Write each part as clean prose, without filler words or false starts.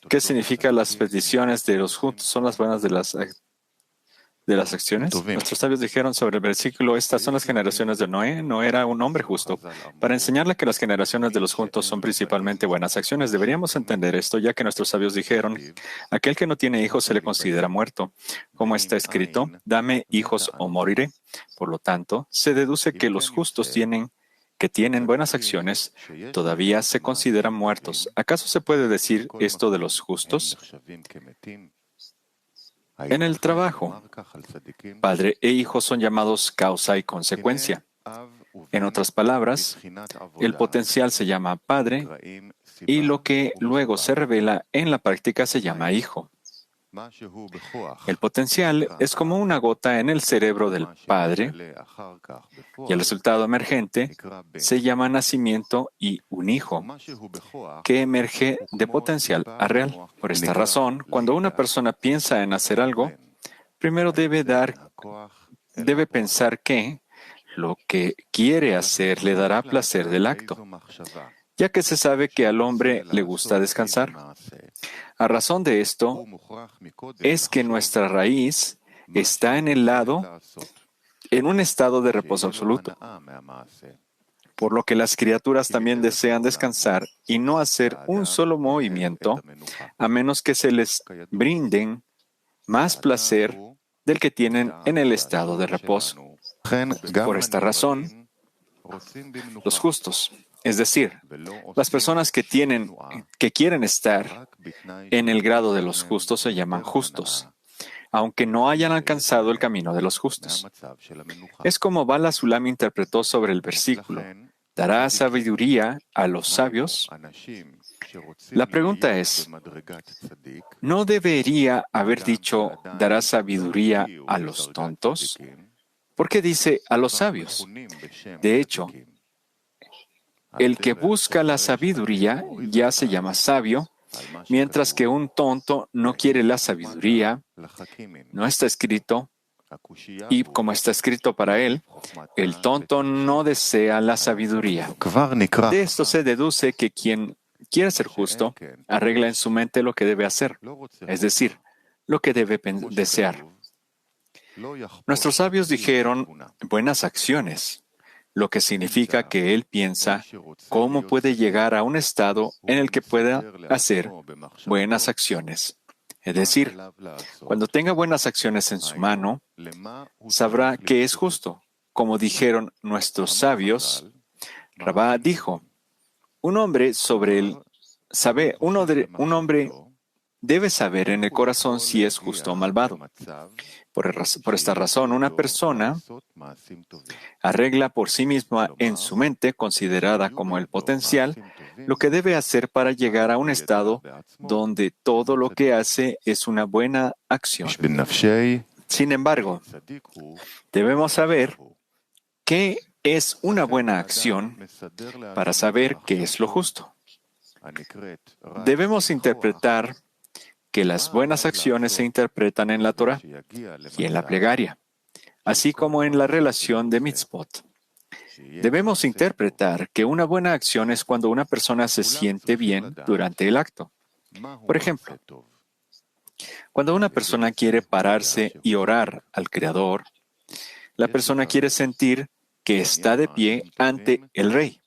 ¿Qué significa las peticiones de los justos son las buenas de las acciones? Nuestros sabios dijeron sobre el versículo, estas son las generaciones de Noé. No era un hombre justo. Para enseñarle que las generaciones de los justos son principalmente buenas acciones, deberíamos entender esto, ya que nuestros sabios dijeron, aquel que no tiene hijos se le considera muerto. Como está escrito, dame hijos o moriré. Por lo tanto, se deduce que los justos que tienen buenas acciones, todavía se consideran muertos. ¿Acaso se puede decir esto de los justos? En el trabajo, padre e hijo son llamados causa y consecuencia. En otras palabras, el potencial se llama padre y lo que luego se revela en la práctica se llama hijo. El potencial es como una gota en el cerebro del padre y el resultado emergente se llama nacimiento y un hijo que emerge de potencial a real. Por esta razón, cuando una persona piensa en hacer algo, primero debe pensar que lo que quiere hacer le dará placer del acto, ya que se sabe que al hombre le gusta descansar. A razón de esto es que nuestra raíz está en un estado de reposo absoluto, por lo que las criaturas también desean descansar y no hacer un solo movimiento, a menos que se les brinden más placer del que tienen en el estado de reposo. Por esta razón, los justos, es decir, las personas que quieren estar en el grado de los justos se llaman justos, aunque no hayan alcanzado el camino de los justos. Es como Bala Sulam interpretó sobre el versículo, ¿dará sabiduría a los sabios? La pregunta es, ¿no debería haber dicho, dará sabiduría a los tontos? ¿Por qué dice a los sabios? De hecho, el que busca la sabiduría ya se llama sabio, mientras que un tonto no quiere la sabiduría, no está escrito, y como está escrito para él, el tonto no desea la sabiduría. De esto se deduce que quien quiere ser justo arregla en su mente lo que debe hacer, es decir, lo que debe desear. Nuestros sabios dijeron buenas acciones, lo que significa que él piensa cómo puede llegar a un estado en el que pueda hacer buenas acciones. Es decir, cuando tenga buenas acciones en su mano, sabrá que es justo. Como dijeron nuestros sabios, Rabá dijo, un hombre debe saber en el corazón si es justo o malvado. Por esta razón, una persona arregla por sí misma en su mente, considerada como el potencial, lo que debe hacer para llegar a un estado donde todo lo que hace es una buena acción. Sin embargo, debemos saber qué es una buena acción para saber qué es lo justo. Debemos interpretar que las buenas acciones se interpretan en la Torah y en la plegaria, así como en la relación de mitzvot. Debemos interpretar que una buena acción es cuando una persona se siente bien durante el acto. Por ejemplo, cuando una persona quiere pararse y orar al Creador, la persona quiere sentir que está de pie ante el Rey,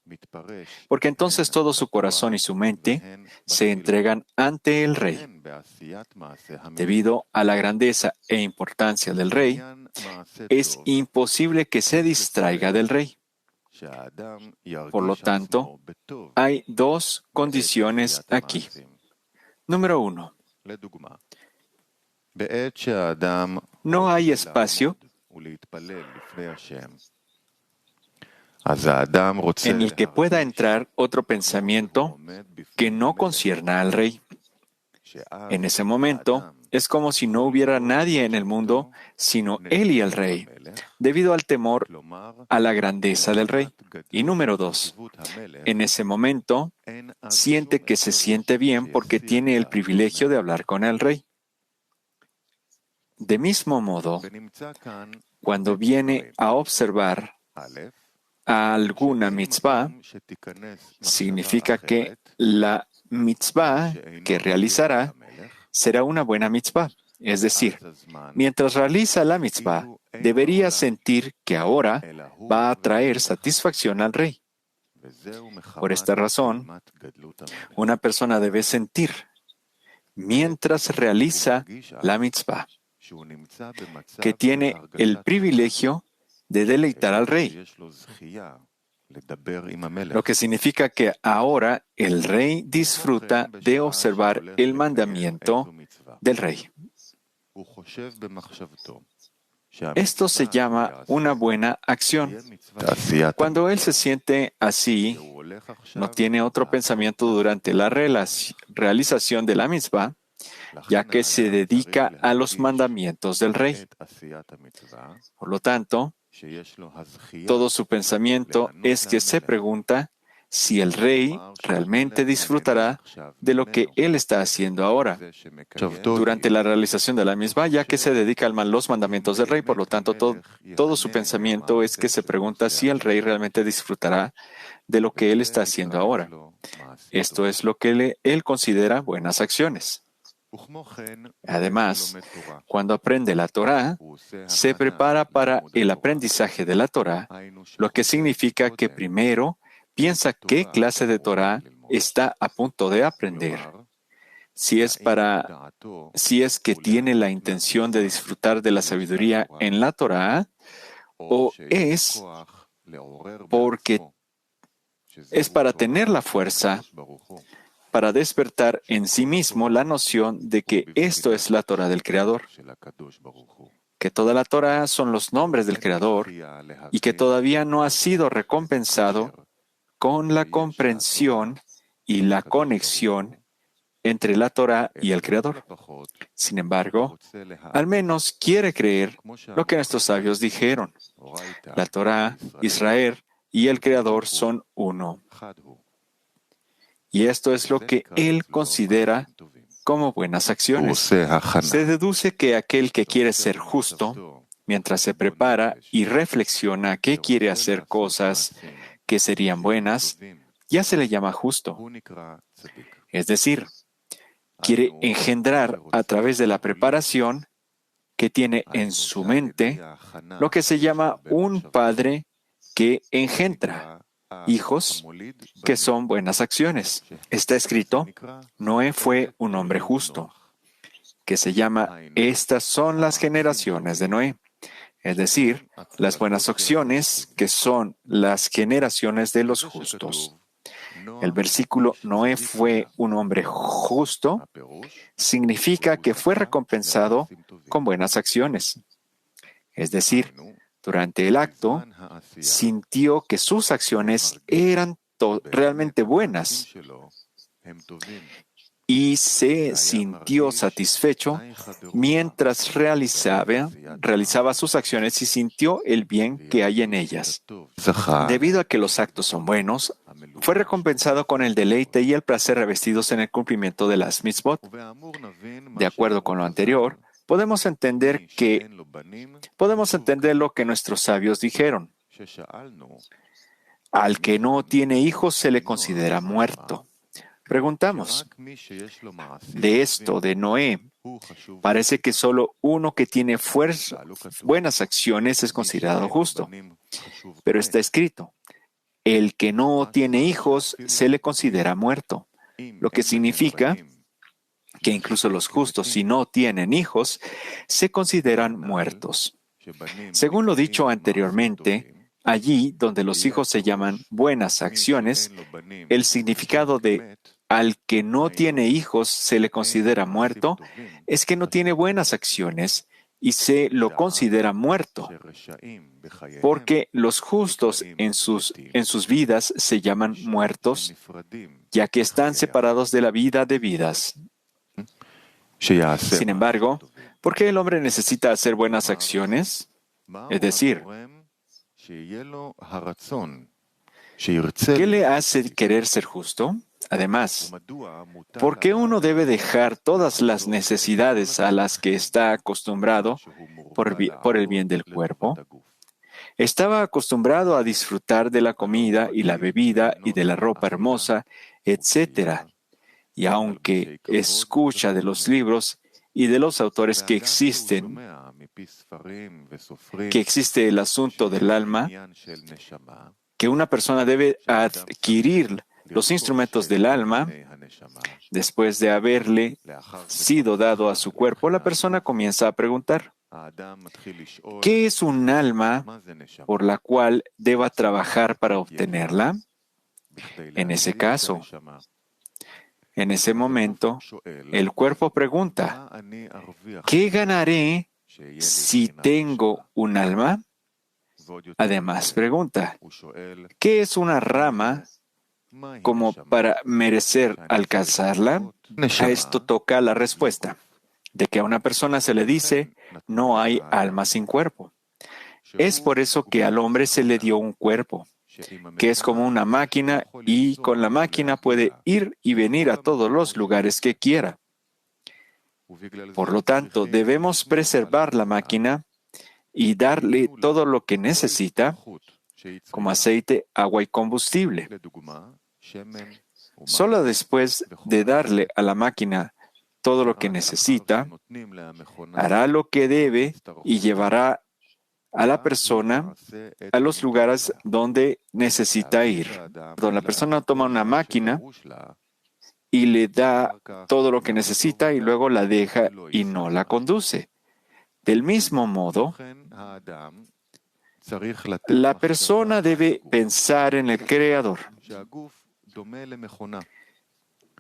porque entonces todo su corazón y su mente se entregan ante el Rey. Debido a la grandeza e importancia del Rey, es imposible que se distraiga del Rey. Por lo tanto, hay dos condiciones aquí. Número 1. No hay espacio en el que pueda entrar otro pensamiento que no concierna al Rey. En ese momento, es como si no hubiera nadie en el mundo sino él y el Rey, debido al temor a la grandeza del Rey. Y número 2, en ese momento, siente que se siente bien porque tiene el privilegio de hablar con el Rey. De mismo modo, cuando viene a observar a alguna mitzvah, significa que la mitzvah que realizará será una buena mitzvah. Es decir, mientras realiza la mitzvah, debería sentir que ahora va a traer satisfacción al rey. Por esta razón, una persona debe sentir, mientras realiza la mitzvah, que tiene el privilegio de deleitar al rey, lo que significa que ahora el rey disfruta de observar el mandamiento del rey. Esto se llama una buena acción. Cuando él se siente así, no tiene otro pensamiento durante la realización de la mitzvah, ya que se dedica a los mandamientos del rey. Por lo tanto, todo su pensamiento es que se pregunta si el rey realmente disfrutará de lo que él está haciendo ahora durante la realización de la misma, ya que se dedica a los mandamientos del rey. Por lo tanto, todo su pensamiento es que se pregunta si el rey realmente disfrutará de lo que él está haciendo ahora. Esto es lo que él considera buenas acciones. Además, cuando aprende la Torá, se prepara para el aprendizaje de la Torá, lo que significa que primero piensa qué clase de Torá está a punto de aprender. Si es que tiene la intención de disfrutar de la sabiduría en la Torá, o es para tener la fuerza para despertar en sí mismo la noción de que esto es la Torá del Creador, que toda la Torá son los nombres del Creador y que todavía no ha sido recompensado con la comprensión y la conexión entre la Torá y el Creador. Sin embargo, al menos quiere creer lo que nuestros sabios dijeron. La Torá, Israel y el Creador son uno. Y esto es lo que él considera como buenas acciones. Se deduce que aquel que quiere ser justo, mientras se prepara y reflexiona que quiere hacer cosas que serían buenas, ya se le llama justo. Es decir, quiere engendrar a través de la preparación que tiene en su mente lo que se llama un padre que engendra hijos que son buenas acciones. Está escrito, Noé fue un hombre justo, que se llama, estas son las generaciones de Noé. Es decir, las buenas acciones que son las generaciones de los justos. El versículo Noé fue un hombre justo significa que fue recompensado con buenas acciones. Es decir, durante el acto, sintió que sus acciones eran realmente buenas y se sintió satisfecho mientras realizaba sus acciones y sintió el bien que hay en ellas. Debido a que los actos son buenos, fue recompensado con el deleite y el placer revestidos en el cumplimiento de las mitzvot. De acuerdo con lo anterior, podemos entender lo que nuestros sabios dijeron. Al que no tiene hijos se le considera muerto. Preguntamos, de esto, de Noé, parece que solo uno que tiene buenas acciones es considerado justo. Pero está escrito, el que no tiene hijos se le considera muerto, lo que significa que incluso los justos, si no tienen hijos, se consideran muertos. Según lo dicho anteriormente, allí donde los hijos se llaman buenas acciones, el significado de al que no tiene hijos se le considera muerto es que no tiene buenas acciones y se lo considera muerto, porque los justos en sus vidas se llaman muertos, ya que están separados de la vida de vidas. Sin embargo, ¿por qué el hombre necesita hacer buenas acciones? Es decir, ¿qué le hace querer ser justo? Además, ¿por qué uno debe dejar todas las necesidades a las que está acostumbrado por el bien del cuerpo? Estaba acostumbrado a disfrutar de la comida y la bebida y de la ropa hermosa, etc. y aunque escucha de los libros y de los autores que existe el asunto del alma, que una persona debe adquirir los instrumentos del alma, después de haberle sido dado a su cuerpo, la persona comienza a preguntar, ¿qué es un alma por la cual deba trabajar para obtenerla? En ese caso, en ese momento, el cuerpo pregunta, ¿qué ganaré si tengo un alma? Además pregunta, ¿qué es una rama como para merecer alcanzarla? A esto toca la respuesta, de que a una persona se le dice, no hay alma sin cuerpo. Es por eso que al hombre se le dio un cuerpo, que es como una máquina y con la máquina puede ir y venir a todos los lugares que quiera. Por lo tanto, debemos preservar la máquina y darle todo lo que necesita, como aceite, agua y combustible. Solo después de darle a la máquina todo lo que necesita, hará lo que debe y llevará a la persona a los lugares donde necesita ir. Donde la persona toma una máquina y le da todo lo que necesita y luego la deja y no la conduce. Del mismo modo, la persona debe pensar en el Creador.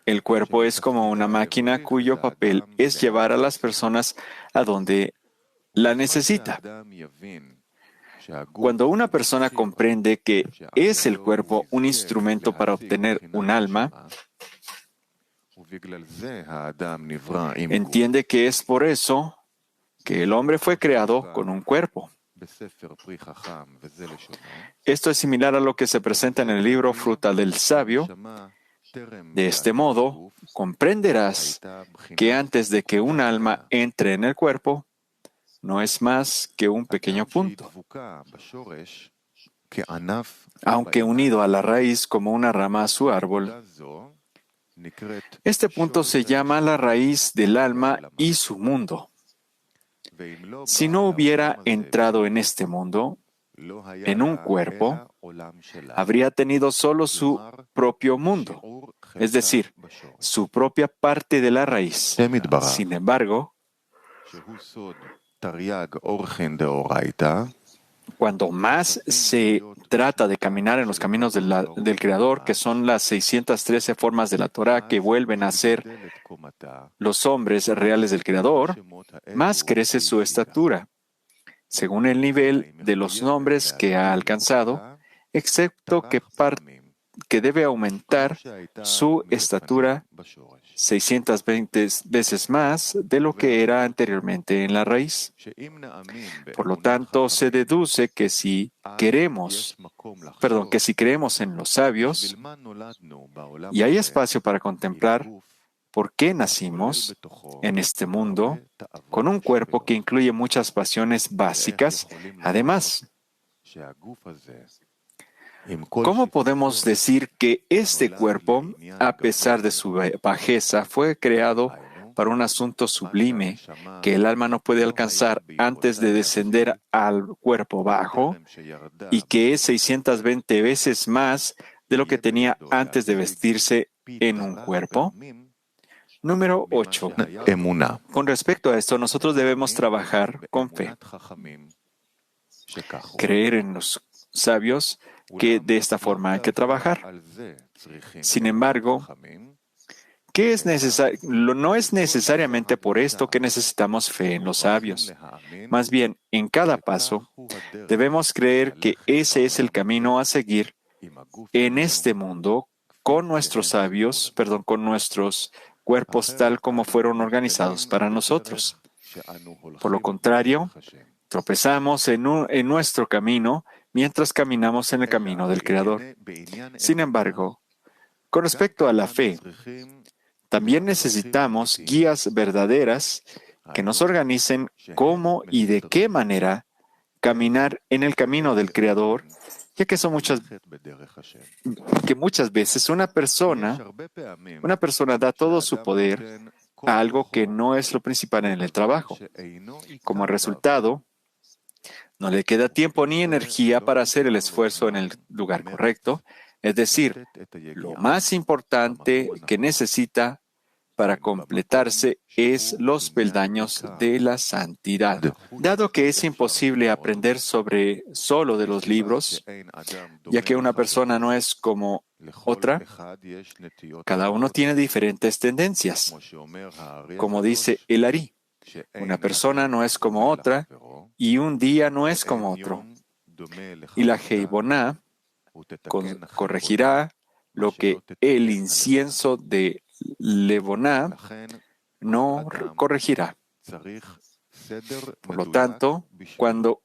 El cuerpo es como una máquina cuyo papel es llevar a las personas a donde la necesita. Cuando una persona comprende que es el cuerpo un instrumento para obtener un alma, entiende que es por eso que el hombre fue creado con un cuerpo. Esto es similar a lo que se presenta en el libro Fruta del Sabio. De este modo, comprenderás que antes de que un alma entre en el cuerpo, no es más que un pequeño punto. Aunque unido a la raíz como una rama a su árbol, este punto se llama la raíz del alma y su mundo. Si no hubiera entrado en este mundo, en un cuerpo, habría tenido solo su propio mundo, es decir, su propia parte de la raíz. Sin embargo, cuando más se trata de caminar en los caminos del Creador, que son las 613 formas de la Torá que vuelven a ser los hombres reales del Creador, más crece su estatura, según el nivel de los nombres que ha alcanzado, excepto que debe aumentar su estatura 620 veces más de lo que era anteriormente en la raíz. Por lo tanto, se deduce que si creemos en los sabios y hay espacio para contemplar por qué nacimos en este mundo con un cuerpo que incluye muchas pasiones básicas, además, ¿cómo podemos decir que este cuerpo, a pesar de su bajeza, fue creado para un asunto sublime que el alma no puede alcanzar antes de descender al cuerpo bajo y que es 620 veces más de lo que tenía antes de vestirse en un cuerpo? Número 8. Con respecto a esto, nosotros debemos trabajar con fe. Creer en los sabios que de esta forma hay que trabajar. Sin embargo, no es necesariamente por esto que necesitamos fe en los sabios. Más bien, en cada paso, debemos creer que ese es el camino a seguir en este mundo con nuestros cuerpos tal como fueron organizados para nosotros. Por lo contrario, tropezamos en nuestro camino mientras caminamos en el camino del Creador. Sin embargo, con respecto a la fe, también necesitamos guías verdaderas que nos organicen cómo y de qué manera caminar en el camino del Creador, ya que muchas veces una persona da todo su poder a algo que no es lo principal en el trabajo. Como resultado, no le queda tiempo ni energía para hacer el esfuerzo en el lugar correcto, es decir, lo más importante que necesita para completarse es los peldaños de la santidad. Dado que es imposible aprender solo de los libros, ya que una persona no es como otra, cada uno tiene diferentes tendencias. Como dice el Ari, una persona no es como otra y un día no es como otro. Y la Heiboná corregirá lo que el incienso de Levoná no corregirá. Por lo tanto, cuando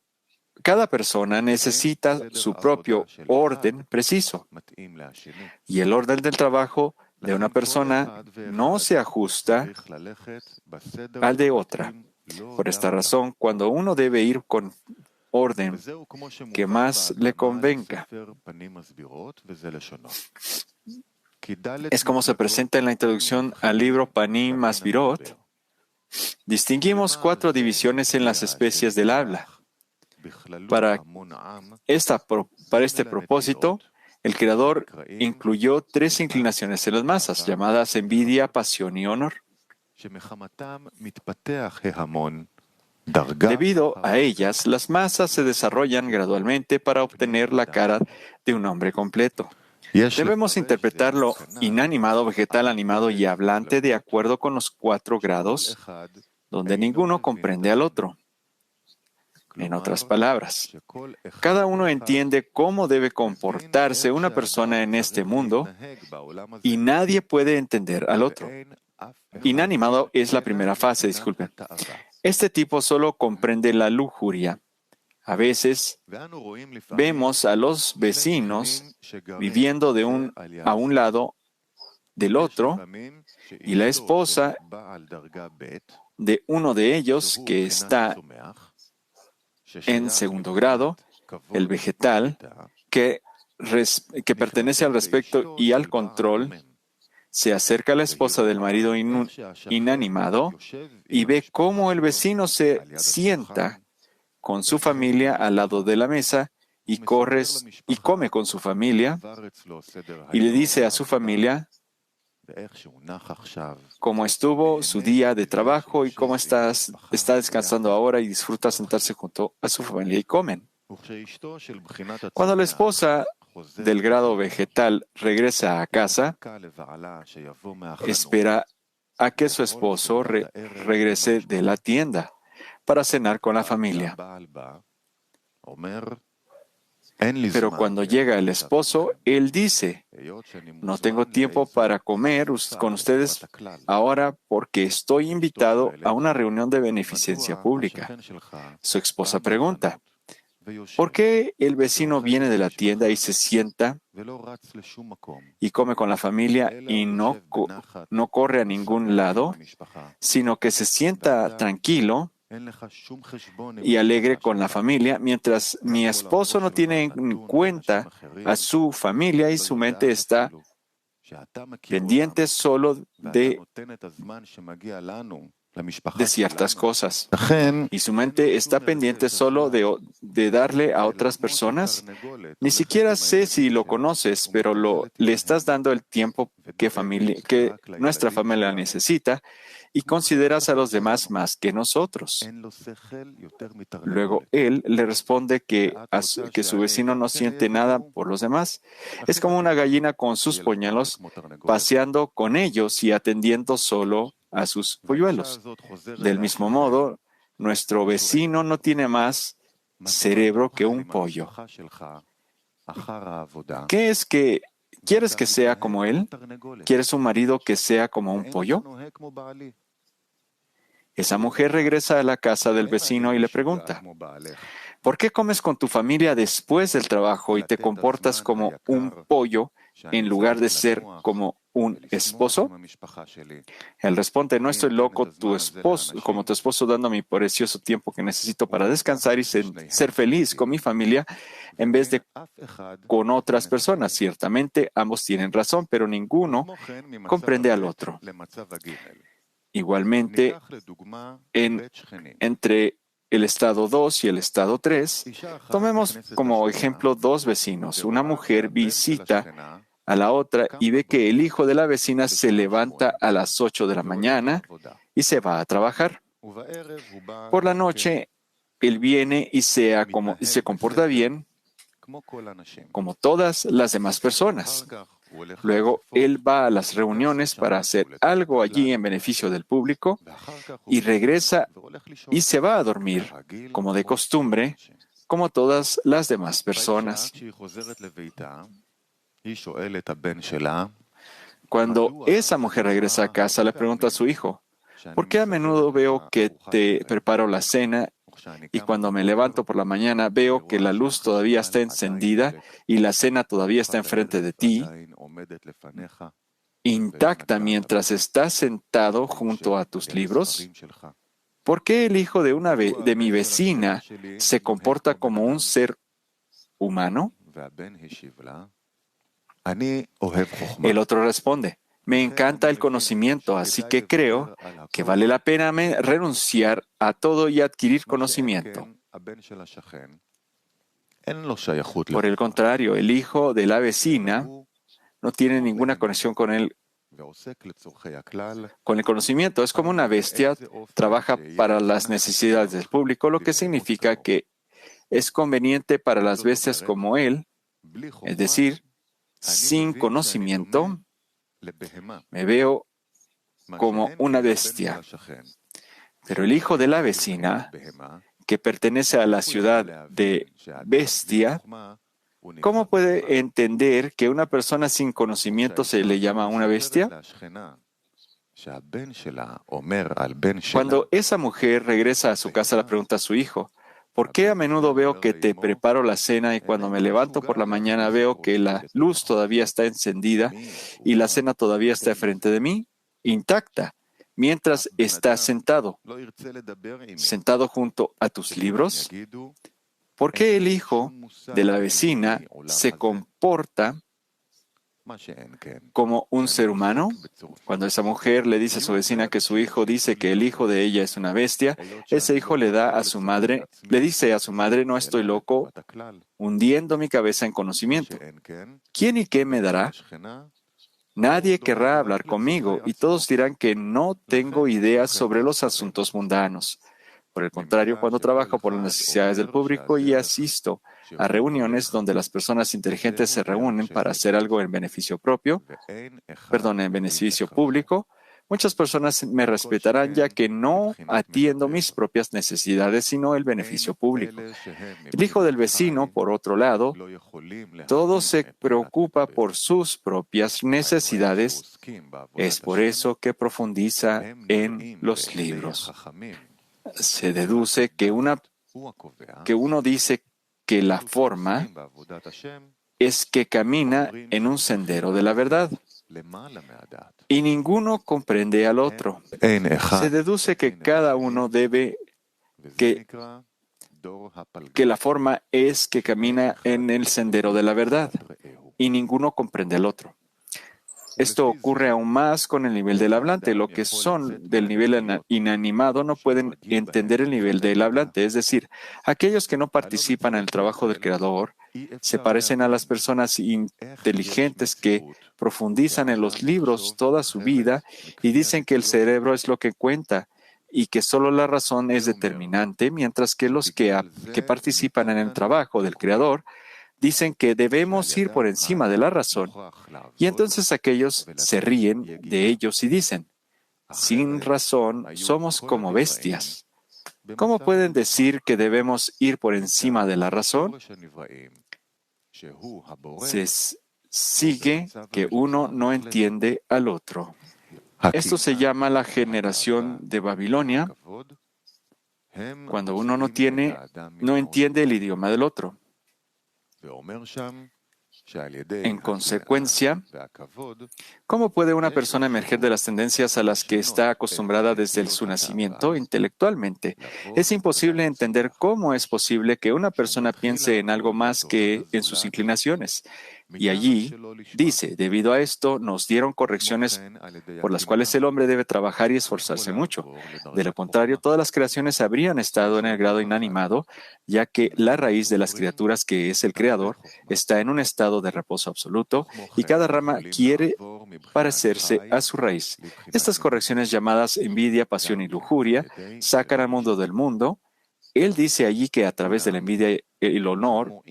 cada persona necesita su propio orden preciso, y el orden del trabajo de una persona no se ajusta al de otra. Por esta razón, cuando uno debe ir con orden que más le convenga. Es como se presenta en la introducción al libro Panim Masbirot. Distinguimos 4 divisiones en las especies del habla. Para este propósito, el Creador incluyó 3 inclinaciones en las masas, llamadas envidia, pasión y honor. Debido a ellas, las masas se desarrollan gradualmente para obtener la cara de un hombre completo. Debemos interpretar lo inanimado, vegetal, animado y hablante de acuerdo con los 4 grados, donde ninguno comprende al otro. En otras palabras, cada uno entiende cómo debe comportarse una persona en este mundo y nadie puede entender al otro. Inanimado es la primera fase, disculpen. Este tipo solo comprende la lujuria. A veces vemos a los vecinos viviendo a un lado del otro y la esposa de uno de ellos que está en segundo grado, el vegetal, que pertenece al respeto y al control, se acerca a la esposa del marido inanimado y ve cómo el vecino se sienta con su familia al lado de la mesa y come con su familia y le dice a su familia cómo estuvo su día de trabajo y cómo está descansando ahora y disfruta sentarse junto a su familia y comen. Cuando la esposa del grado vegetal regresa a casa, espera a que su esposo regrese de la tienda para cenar con la familia. Pero cuando llega el esposo, él dice, no tengo tiempo para comer con ustedes ahora porque estoy invitado a una reunión de beneficencia pública. Su esposa pregunta, ¿por qué el vecino viene de la tienda y se sienta y come con la familia y no corre a ningún lado, sino que se sienta tranquilo y alegre con la familia, mientras mi esposo no tiene en cuenta a su familia y su mente está pendiente solo de ciertas cosas? ¿Y su mente está pendiente solo de darle a otras personas? Ni siquiera sé si lo conoces, pero le estás dando el tiempo que nuestra familia necesita y consideras a los demás más que nosotros. Luego él le responde que su vecino no siente nada por los demás. Es como una gallina con sus polluelos, paseando con ellos y atendiendo solo a sus polluelos. Del mismo modo, nuestro vecino no tiene más cerebro que un pollo. ¿Quieres que sea como él? ¿Quieres un marido que sea como un pollo? Esa mujer regresa a la casa del vecino y le pregunta, ¿por qué comes con tu familia después del trabajo y te comportas como un pollo en lugar de ser como un esposo? Él responde, no estoy loco como tu esposo dando mi precioso tiempo que necesito para descansar y ser feliz con mi familia en vez de con otras personas. Ciertamente ambos tienen razón, pero ninguno comprende al otro. Igualmente, entre el estado 2 y el estado 3, tomemos como ejemplo dos vecinos. Una mujer visita a la otra y ve que el hijo de la vecina se levanta a las 8 de la mañana y se va a trabajar. Por la noche, él viene y se comporta bien como todas las demás personas. Luego, él va a las reuniones para hacer algo allí en beneficio del público y regresa y se va a dormir, como de costumbre, como todas las demás personas. Cuando esa mujer regresa a casa, le pregunta a su hijo, ¿por qué a menudo veo que te preparo la cena y cuando me levanto por la mañana veo que la luz todavía está encendida y la cena todavía está enfrente de ti, intacta mientras estás sentado junto a tus libros? ¿Por qué el hijo de mi vecina se comporta como un ser humano? El otro responde, me encanta el conocimiento, así que creo que vale la pena renunciar a todo y adquirir conocimiento. Por el contrario, el hijo de la vecina no tiene ninguna conexión con el conocimiento. Es como una bestia, trabaja para las necesidades del público, lo que significa que es conveniente para las bestias como él, es decir, sin conocimiento, me veo como una bestia. Pero el hijo de la vecina, que pertenece a la ciudad de Bestia, ¿cómo puede entender que una persona sin conocimiento se le llama una bestia? Cuando esa mujer regresa a su casa, le pregunta a su hijo, ¿por qué a menudo veo que te preparo la cena y cuando me levanto por la mañana veo que la luz todavía está encendida y la cena todavía está frente de mí, intacta, mientras estás sentado junto a tus libros? ¿Por qué el hijo de la vecina se comporta como un ser humano? Cuando esa mujer le dice a su vecina que su hijo dice que el hijo de ella es una bestia, ese hijo le dice a su madre, no estoy loco, hundiendo mi cabeza en conocimiento. ¿Quién y qué me dará? Nadie querrá hablar conmigo y todos dirán que no tengo ideas sobre los asuntos mundanos. Por el contrario, cuando trabajo por las necesidades del público y asisto a reuniones donde las personas inteligentes se reúnen para hacer algo en beneficio en beneficio público, muchas personas me respetarán ya que no atiendo mis propias necesidades, sino el beneficio público. El hijo del vecino, por otro lado, todo se preocupa por sus propias necesidades. Es por eso que profundiza en los libros. Se deduce que uno dice que la forma es que camina en un sendero de la verdad y ninguno comprende al otro. Se deduce que cada uno que la forma es que camina en el sendero de la verdad y ninguno comprende al otro. Esto ocurre aún más con el nivel del hablante. Lo que son del nivel inanimado no pueden entender el nivel del hablante. Es decir, aquellos que no participan en el trabajo del Creador se parecen a las personas inteligentes que profundizan en los libros toda su vida y dicen que el cerebro es lo que cuenta y que solo la razón es determinante, mientras que los que participan en el trabajo del Creador dicen que debemos ir por encima de la razón. Y entonces aquellos se ríen de ellos y dicen, sin razón somos como bestias. ¿Cómo pueden decir que debemos ir por encima de la razón? Se sigue que uno no entiende al otro. Esto se llama la generación de Babilonia, cuando uno no entiende el idioma del otro. En consecuencia, ¿cómo puede una persona emerger de las tendencias a las que está acostumbrada desde su nacimiento intelectualmente? Es imposible entender cómo es posible que una persona piense en algo más que en sus inclinaciones. Y allí dice, debido a esto nos dieron correcciones por las cuales el hombre debe trabajar y esforzarse mucho. De lo contrario, todas las creaciones habrían estado en el grado inanimado, ya que la raíz de las criaturas, que es el Creador, está en un estado de reposo absoluto y cada rama quiere parecerse a su raíz. Estas correcciones llamadas envidia, pasión y lujuria sacan al mundo del mundo. Él dice allí que a través de la envidia y el honor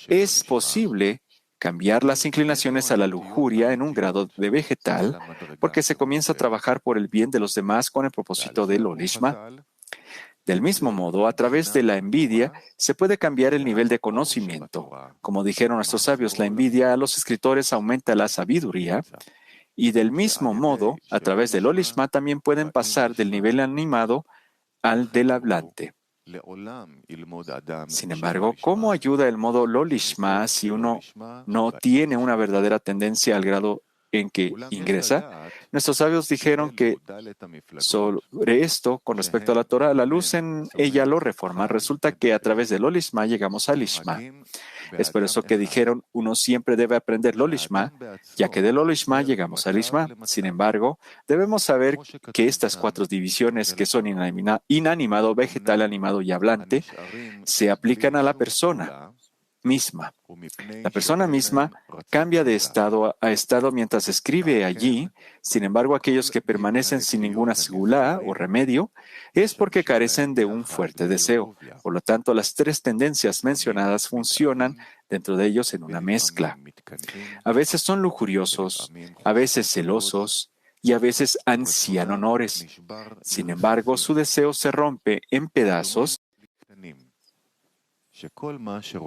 es posible cambiar las inclinaciones a la lujuria en un grado de vegetal, porque se comienza a trabajar por el bien de los demás con el propósito de lo lishma. Del mismo modo, a través de la envidia se puede cambiar el nivel de conocimiento. Como dijeron nuestros sabios, la envidia a los escritores aumenta la sabiduría, y del mismo modo, a través del olishma también pueden pasar del nivel animado al del hablante. Sin embargo, ¿cómo ayuda el modo Lolishma si uno no tiene una verdadera tendencia al grado en que ingresa? Nuestros sabios dijeron que sobre esto, con respecto a la Torah, la luz en ella lo reforma. Resulta que a través del Lolishma llegamos al Lishma. Es por eso que dijeron, uno siempre debe aprender Lolishma, ya que del Lolishma llegamos al Lishma. Sin embargo, debemos saber que estas cuatro divisiones, que son inanimado, vegetal, animado y hablante, se aplican a la persona misma. La persona misma cambia de estado a estado mientras escribe allí. Sin embargo, aquellos que permanecen sin ninguna segulá o remedio es porque carecen de un fuerte deseo. Por lo tanto, las tres tendencias mencionadas funcionan dentro de ellos en una mezcla. A veces son lujuriosos, a veces celosos y a veces ansían honores. Sin embargo, su deseo se rompe en pedazos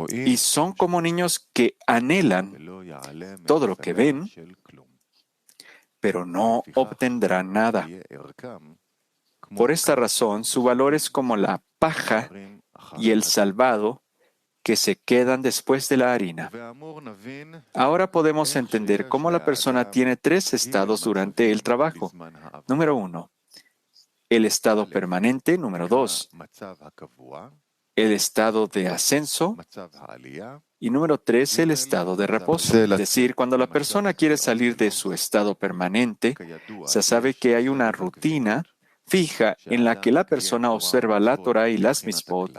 y son como niños que anhelan todo lo que ven, pero no obtendrán nada. Por esta razón, su valor es como la paja y el salvado que se quedan después de la harina. Ahora podemos entender cómo la persona tiene tres estados durante el trabajo. Número 1, el estado permanente. Número 2, el estado de ascenso. Y número 3, el estado de reposo. Es decir, cuando la persona quiere salir de su estado permanente, se sabe que hay una rutina fija en la que la persona observa la Torah y las mitzvot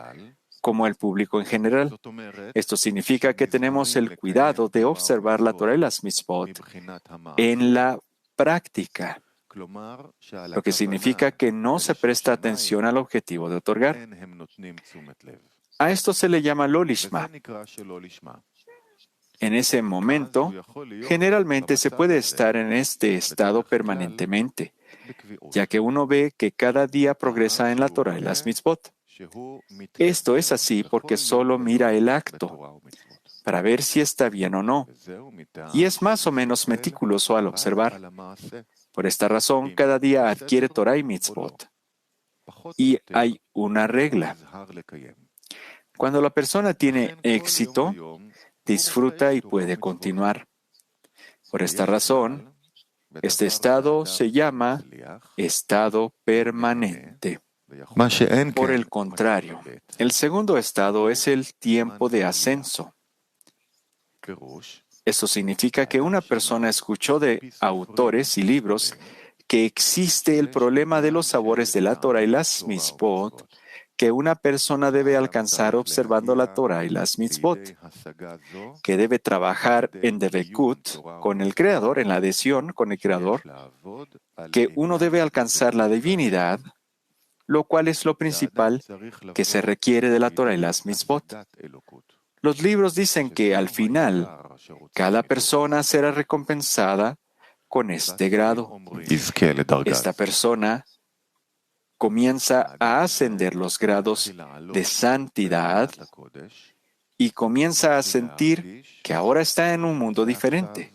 como el público en general. Esto significa que tenemos el cuidado de observar la Torah y las mitzvot en la práctica, lo que significa que no se presta atención al objetivo de otorgar. A esto se le llama Lolishma. En ese momento, generalmente se puede estar en este estado permanentemente, ya que uno ve que cada día progresa en la Torah y las mitzvot. Esto es así porque solo mira el acto para ver si está bien o no, y es más o menos meticuloso al observar. Por esta razón, cada día adquiere Torah y mitzvot. Y hay una regla. Cuando la persona tiene éxito, disfruta y puede continuar. Por esta razón, este estado se llama estado permanente. Por el contrario, el segundo estado es el tiempo de ascenso. Eso significa que una persona escuchó de autores y libros que existe el problema de los sabores de la Torah y las mitzvot que una persona debe alcanzar observando la Torah y las mitzvot, que debe trabajar en devekut con el Creador, en la adhesión con el Creador, que uno debe alcanzar la divinidad, lo cual es lo principal que se requiere de la Torah y las mitzvot. Los libros dicen que al final, cada persona será recompensada con este grado. Esta persona comienza a ascender los grados de santidad y comienza a sentir que ahora está en un mundo diferente,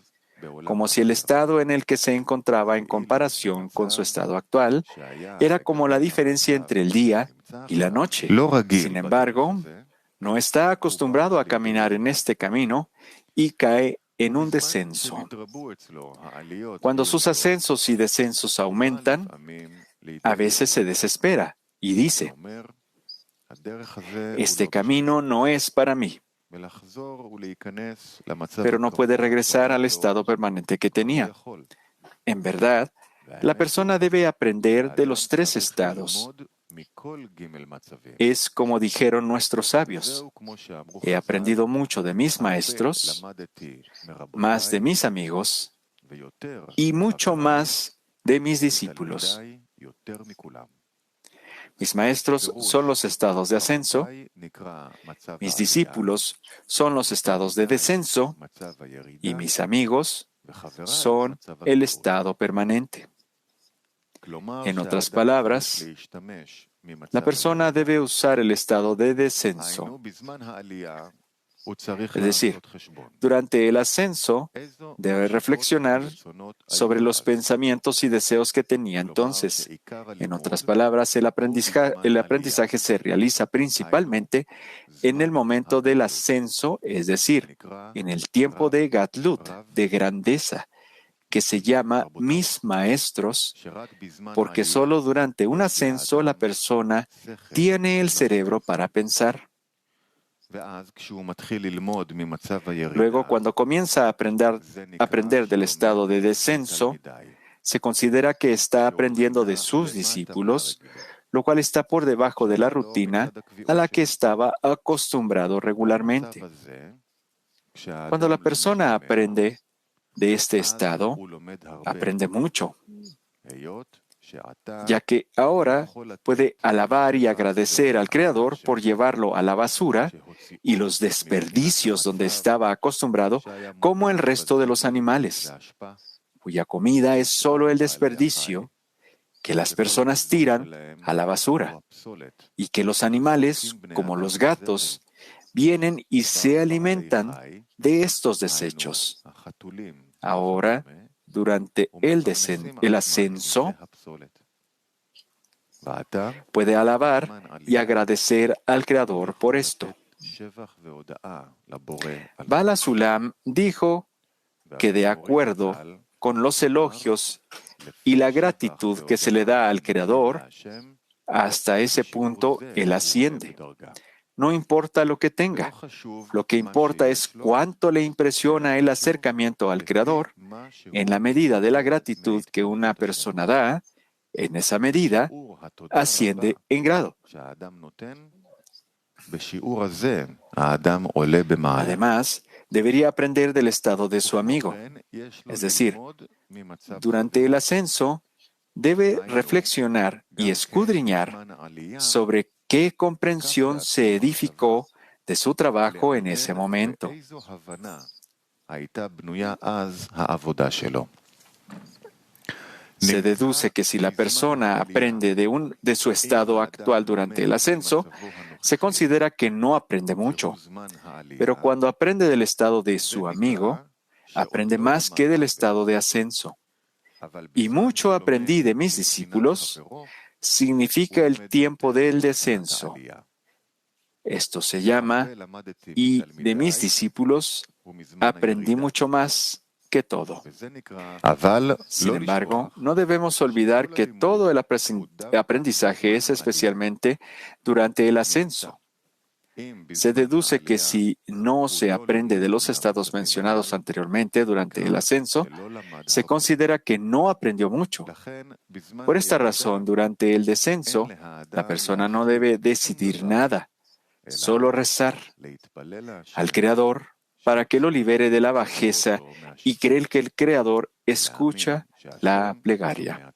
como si el estado en el que se encontraba en comparación con su estado actual era como la diferencia entre el día y la noche. Sin embargo, no está acostumbrado a caminar en este camino y cae en un descenso. Cuando sus ascensos y descensos aumentan, a veces se desespera y dice, este camino no es para mí, pero no puede regresar al estado permanente que tenía. En verdad, la persona debe aprender de los tres estados. Es como dijeron nuestros sabios, he aprendido mucho de mis maestros, más de mis amigos y mucho más de mis discípulos. Mis maestros son los estados de ascenso, mis discípulos son los estados de descenso y mis amigos son el estado permanente. En otras palabras, la persona debe usar el estado de descenso. Es decir, durante el ascenso, debe reflexionar sobre los pensamientos y deseos que tenía entonces. En otras palabras, el aprendizaje se realiza principalmente en el momento del ascenso, es decir, en el tiempo de Gatlut, de grandeza, que se llama mis maestros, porque solo durante un ascenso la persona tiene el cerebro para pensar. Luego, cuando comienza a aprender del estado de descenso, se considera que está aprendiendo de sus discípulos, lo cual está por debajo de la rutina a la que estaba acostumbrado regularmente. Cuando la persona aprende de este estado, aprende mucho, ya que ahora puede alabar y agradecer al Creador por llevarlo a la basura y los desperdicios donde estaba acostumbrado, como el resto de los animales, cuya comida es solo el desperdicio que las personas tiran a la basura, y que los animales, como los gatos, vienen y se alimentan de estos desechos. Ahora, durante el ascenso, puede alabar y agradecer al Creador por esto. Bala Sulam dijo que de acuerdo con los elogios y la gratitud que se le da al Creador, hasta ese punto él asciende. No importa lo que tenga. Lo que importa es cuánto le impresiona el acercamiento al Creador. En la medida de la gratitud que una persona da, en esa medida, asciende en grado. Además, debería aprender del estado de su amigo. Es decir, durante el ascenso, debe reflexionar y escudriñar sobre qué comprensión se edificó de su trabajo en ese momento. Se deduce que si la persona aprende de su estado actual durante el ascenso, se considera que no aprende mucho. Pero cuando aprende del estado de su amigo, aprende más que del estado de ascenso. Y mucho aprendí de mis discípulos significa el tiempo del descenso. Esto se llama, y de mis discípulos aprendí mucho más que todo. Sin embargo, no debemos olvidar que todo el aprendizaje es especialmente durante el ascenso. Se deduce que si no se aprende de los estados mencionados anteriormente durante el ascenso, se considera que no aprendió mucho. Por esta razón, durante el descenso, la persona no debe decidir nada, solo rezar al Creador para que lo libere de la bajeza y creer que el Creador escucha la plegaria.